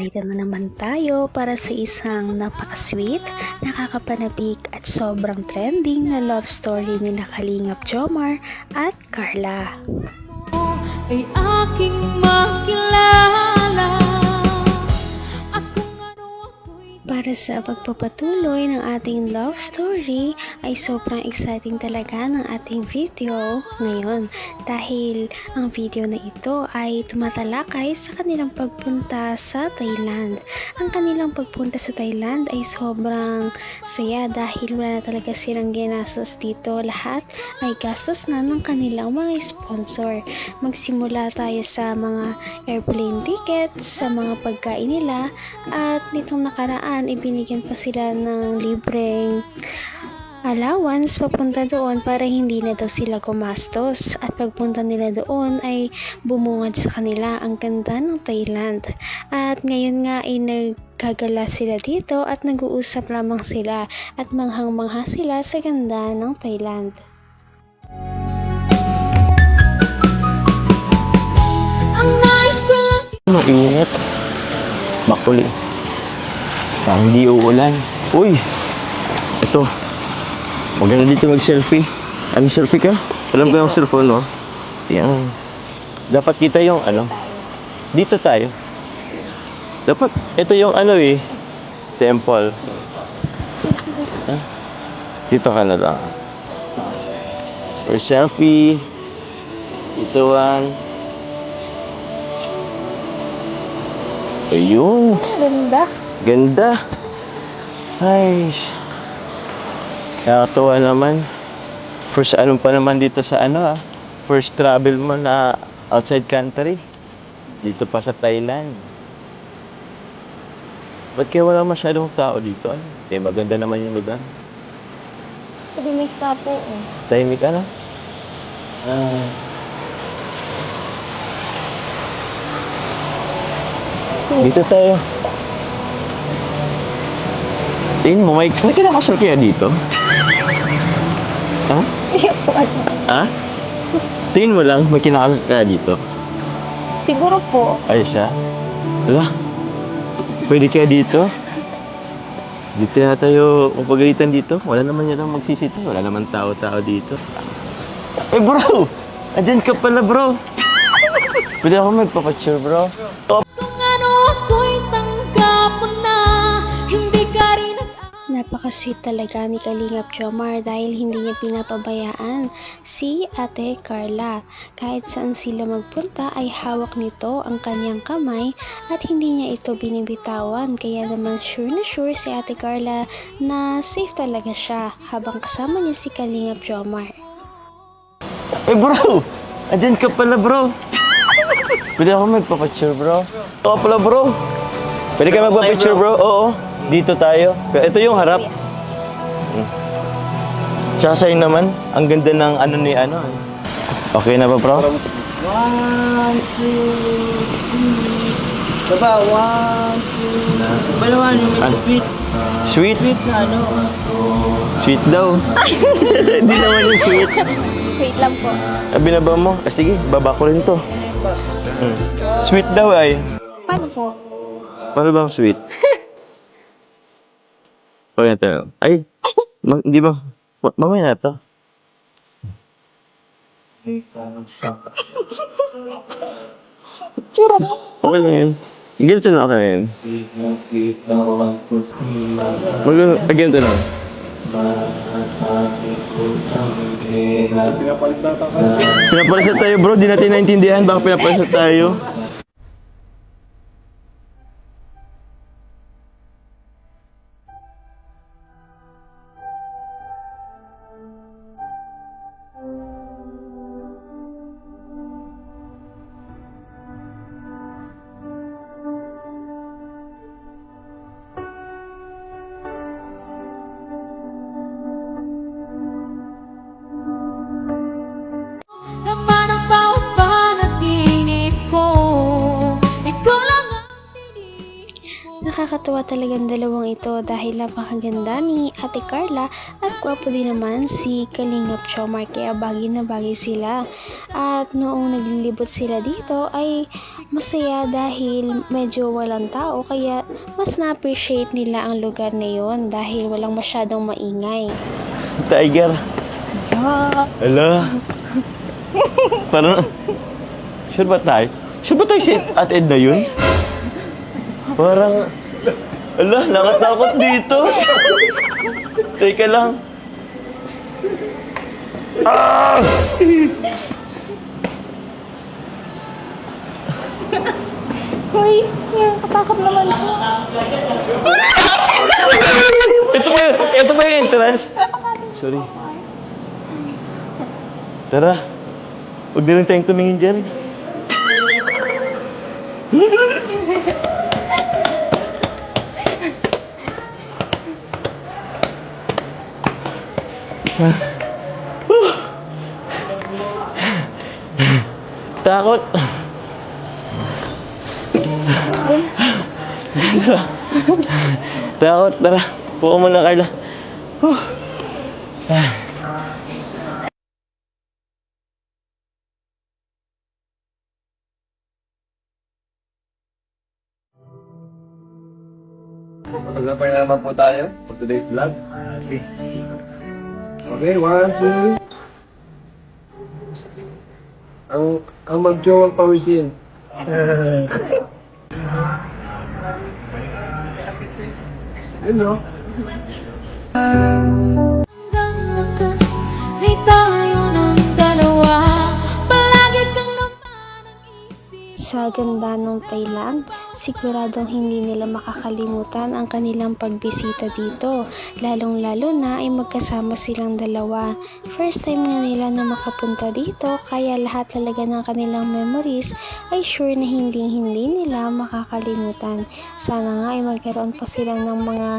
narito na naman tayo para sa isang napaka-sweet, nakakapanabik at sobrang trending na love story nila Kalingap Jomar at Carla. Ay aking makilala. Para sa pagpapatuloy ng ating love story ay sobrang exciting talaga ng ating video ngayon dahil ang video na ito ay tumatalakay sa kanilang pagpunta sa Thailand. Ang kanilang pagpunta sa Thailand ay sobrang saya dahil wala na talaga silang ginastos dito. Lahat ay gastos na ng kanilang mga sponsor. Magsimula tayo sa mga airplane tickets, sa mga pagkain nila at nitong nakaraan ibinigyan pa sila ng libreng allowance papunta doon para hindi na daw sila gumastos at pagpunta nila doon ay bumungad sa kanila ang ganda ng Thailand at ngayon nga ay nagkagala sila dito at nag-uusap lamang sila at manghang-mangha sila sa ganda ng Thailand. Mainit. Makuli. Parang hindi uulan. Uy! Ito. Maganda dito mag-selfie. Ano selfie ka? Alam ko yung cellphone, no? Yan. Dapat kita yung ano. Dito tayo. Dapat, ito yung ano temple. Dito ka na lang. For selfie. Ito ang ayun. Ganda. Ganda. Ay. Nakakatuwa naman. First pa naman dito sa first travel mo na outside country. Dito pa sa Thailand. Ba't kaya wala masyadong tao dito? Maganda naman yung lugar. Tahimik ka po Tahimik Dito tayo. Tingin mo, may kinakasal kaya dito? Ha? Ha? Tingin mo lang, may kinakasal kaya dito? Siguro po. Ay siya? Wala. Pwede kaya dito? Dito na tayo mapagalitan dito. Wala naman yun ang magsisito. Wala naman tao-tao dito. Eh bro! Andyan ka pala bro! Pwede ako magpapicture bro? Napaka-sweet talaga ni Kalingap Jomar dahil hindi niya pinapabayaan si Ate Carla. Kahit saan sila magpunta ay hawak nito ang kanyang kamay at hindi niya ito binibitawan. Kaya naman sure na sure si Ate Carla na safe talaga siya habang kasama niya si Kalingap Jomar. Eh bro! Andyan ka pala bro! Pwede ako magpapicture bro? Oo pala bro! Pwede ka magpapicture bro? Oo. Dito tayo. Pero ito yung harap. Tsaka sa'yo naman, ang ganda ng Okay na ba, bro? 1, 2, 3. Baba, 1, 2. Balawan, yung sweet. Sweet? Sweet na Sweet daw. Hindi naman yung sweet. Wait lang po. Binaba mo. Sige, baba ko rin to. Sweet daw ay. Paano po? Paano bang sweet? Okay na tayo. Ay, di ba? Mamaya na to. Okay lang yun. Ganito na ako na yun. Ganito na. Pinapalis na tayo bro, di natin naintindihan. Baka pinapalis na tayo. Naman ang bawat panaginip ko. Nakakatuwa talagang dalawang ito dahil napakaganda ni Ate Carla at gwapo din naman si Kalingap Jomar, kaya bagay na bagay sila. At noong naglilibot sila dito ay masaya dahil medyo walang tao, kaya mas na-appreciate nila ang lugar na yun dahil walang masyadong maingay. Tiger. Ala. Parang, sure ba tayo? Sure ba tayo si Ate Edna yun? Parang, ala, nakatakot dito. Teka lang. Ah! Hoy, nakakatakot naman po. Ito ba yung entrance? Sorry. Tara. Huwag na lang tayong tumingin dyan. Takot. Takot. Tara. Puko mo na, Carla. Mag-apply naman po tayo for today's vlog. Okay, 1, 2. Ang mag-jowang pawisin. Yun, no? Hanggang wakas ay tayo ng dalawa. Palagi kang naman ang isip. Sa ganda ng Thailand, siguradong hindi nila makakalimutan ang kanilang pagbisita dito. Lalong-lalo na ay magkasama silang dalawa. First time nga nila na makapunta dito, kaya lahat talaga ng kanilang memories ay sure na hindi nila makakalimutan. Sana nga ay magkaroon pa sila ng mga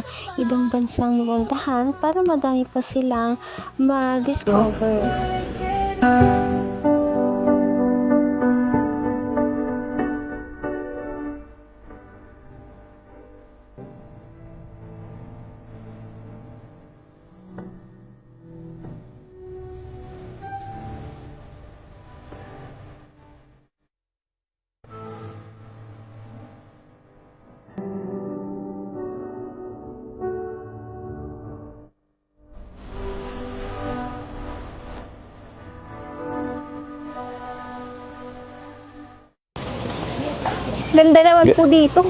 ibang bansang puntahan para madami pa silang ma-discover. Ganda naman po dito.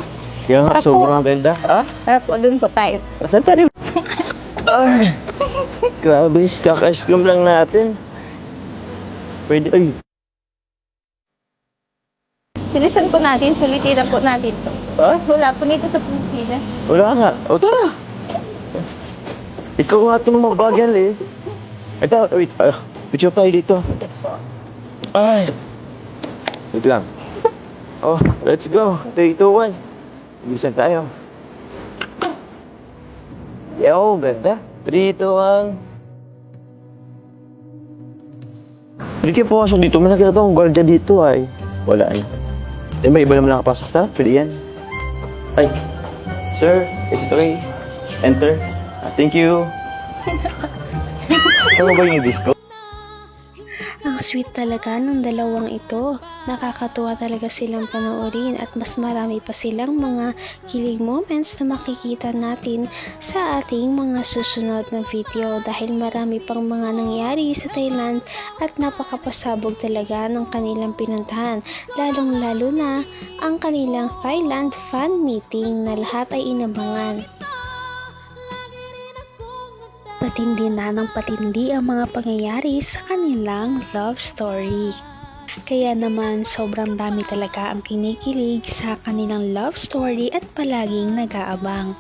Kaya nga, sobrang ganda. Ah? Tara po, dun po tayo. Saan tayo? Ay! Grabe, kaka-ice cream lang natin. Pwede, ay. Bilisan po natin, sulitin po natin to. Ah? Wala po nito sa Pilipinas. Wala nga. O, tara! Ikaw nga itong mabagal eh. Ito, wait. Picture tayo dito. Ay! Wait lang. Oh, let's go. 3, 2, 1. Bilisan tayo. Yo, ganda. 3, 2, 1. Hindi kayo pumasok dito. May nakita akong guardia dito ay. Wala ay. Eh, may iba naman nakapasok ta? Pwede yan. Ay. Sir, is it okay? Enter. Thank you. Ano ba yung disco? Ang sweet talaga ng dalawang ito. Nakakatuwa talaga silang panoorin at mas marami pa silang mga kilig moments na makikita natin sa ating mga susunod na video dahil marami pang mga nangyari sa Thailand at napakapasabog talaga ng kanilang pinuntahan. Lalong-lalo na ang kanilang Thailand fan meeting na lahat ay inabangan. Patindi na ng patindi ang mga pangyayari sa kanilang love story. Kaya naman sobrang dami talaga ang kinikilig sa kanilang love story at palaging nag-aabang.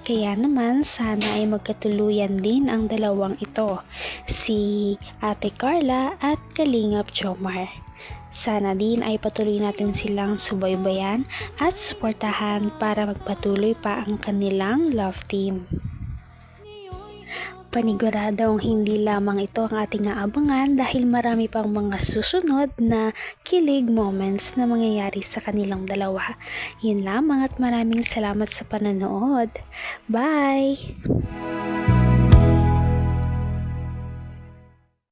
Kaya naman sana ay magkatuluyan din ang dalawang ito, si Ate Carla at Kalingap Jomar. Sana din ay patuloy natin silang subaybayan at suportahan para magpatuloy pa ang kanilang love team. Paniguradong hindi lamang ito ang ating aabangan dahil marami pang mga susunod na kilig moments na mangyayari sa kanilang dalawa. Yun lamang at maraming salamat sa pananood. Bye!